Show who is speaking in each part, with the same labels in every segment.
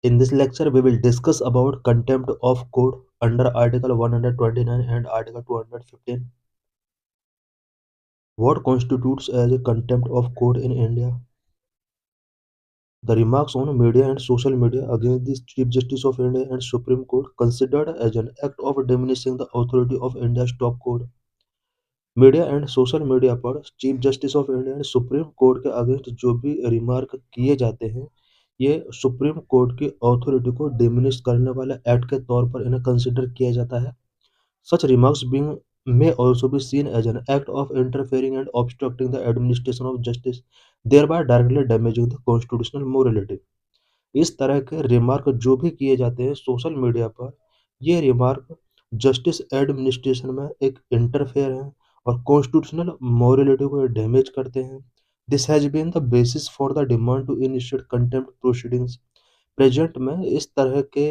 Speaker 1: In this lecture, we will discuss about contempt of court under Article 129 and Article 215. What constitutes as a contempt of court in India? The remarks on media and social media against the Chief Justice of India and Supreme Court considered as an act of diminishing the authority of India's top court. Media and social media पर chief justice of India and supreme court के against जो भी remark किए जाते हैं, ये सुप्रीम कोर्ट की अथॉरिटी को डिमिनिश करने वाले एक्ट के तौर पर इन्हें कंसिडर किया जाता है। सच remarks being may also be seen as an act of interfering and obstructing the administration of justice, thereby directly damaging the constitutional morality. इस तरह के रिमार्क जो भी किए जाते हैं सोशल मीडिया पर, ये रिमार्क जस्टिस एडमिनिस्ट्रेशन में एक इंटरफेयर हैं और कॉन्स्टिट्यूशनल मोरलिटी को डैमेज करते हैं। This has been the basis for the demand to initiate contempt proceedings. Present में इस तरह के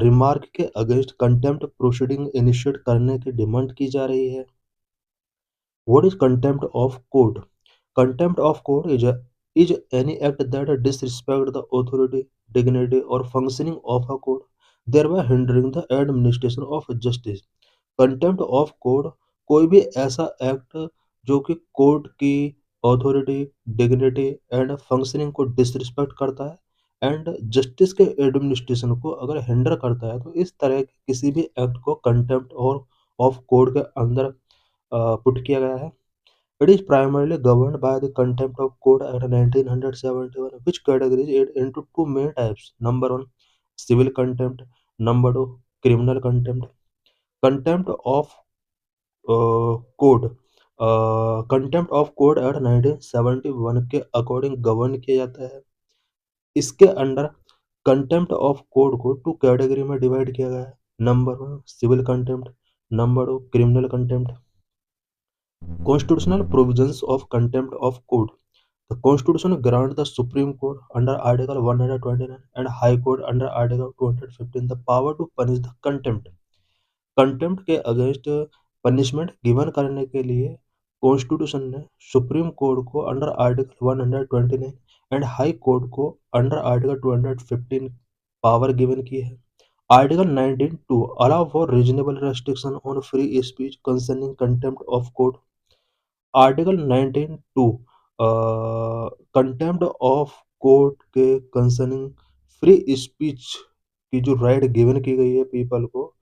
Speaker 1: रिमार्क के अगेंस्ट कंटेम्प्ट प्रोसीडिंग इनिशिएट करने की डिमांड की जा रही है। What is contempt of court? Contempt of court is any act that disrespect the authority, dignity, or functioning of a court, thereby hindering the administration of justice. Contempt of court कोई भी ऐसा act जो कि court की authority, dignity and functioning को disrespect करता है and justice के एडमिनिस्ट्रेशन को अगर हिंडर करता है, तो इस तरह के किसी भी एक्ट को कंटेम्प्ट और ऑफ कोर्ट के अंदर पुट किया गया है। It is primarily governed by the Contempt of Court Act 1971, which categorizes it into two main types. Number one, civil contempt. Number two, criminal contempt. Contempt of court contempt of court act 1971 के according govern किया जाता है। इसके under contempt of court को two category में divide किया गया है। Number one, civil contempt. Number two, criminal contempt. Constitutional provisions of contempt of court. The Constitution grants the Supreme Court under Article 129 and High Court under Article 215 the power to punish the contempt. Contempt के against punishment given करने के लिए constitution ने Supreme Court को under article 129 and High Court को under article 215 power given की है। Article 19 two allow for reasonable restriction on free speech concerning contempt of court. Article 19 two contempt of court के concerning free speech की जो right given की गई है people को,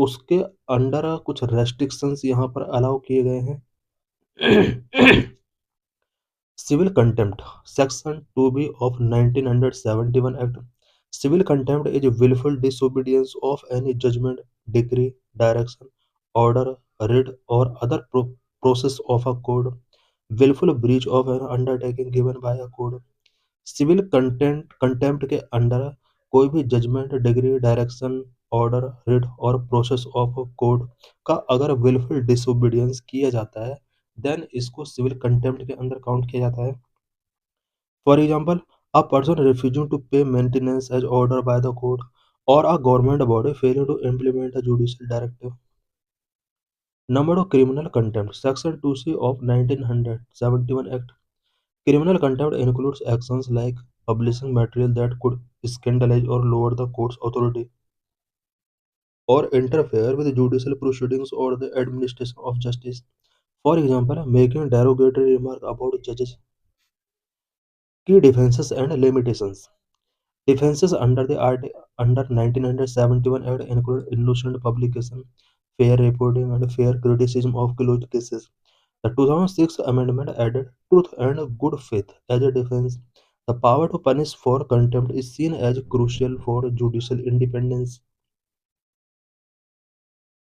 Speaker 1: उसके अंडर कुछ रेस्ट्रिक्शंस यहाँ पर अलाउ किए गए हैं। Civil contempt section 2B of 1971 act. Civil contempt is wilful disobedience of any judgment, decree, direction, order, writ और other process of a code, willful breach of an undertaking given by a code. Civil contempt के under कोई भी judgment, degree, direction, order, writ और process of code का अगर wilful disobedience किया जाता है, देन इसको सिविल कंटेम्प्ट के अंदर काउंट किया जाता है। For example, a person refusing to pay maintenance as order by the court और a government body failing to implement a judicial directive. Number of criminal contempt. Section 2C of 1971 Act. Criminal contempt includes actions like publishing material that could scandalize or lower the court's authority or interfere with judicial proceedings or the administration of justice. For example, making derogatory remark about judges. Key defenses and limitations. Defenses under the under 1971 Act include innocent publication, fair reporting, and fair criticism of closed cases. The 2006 amendment added truth and good faith as a defense. The power to punish for contempt is seen as crucial for judicial independence.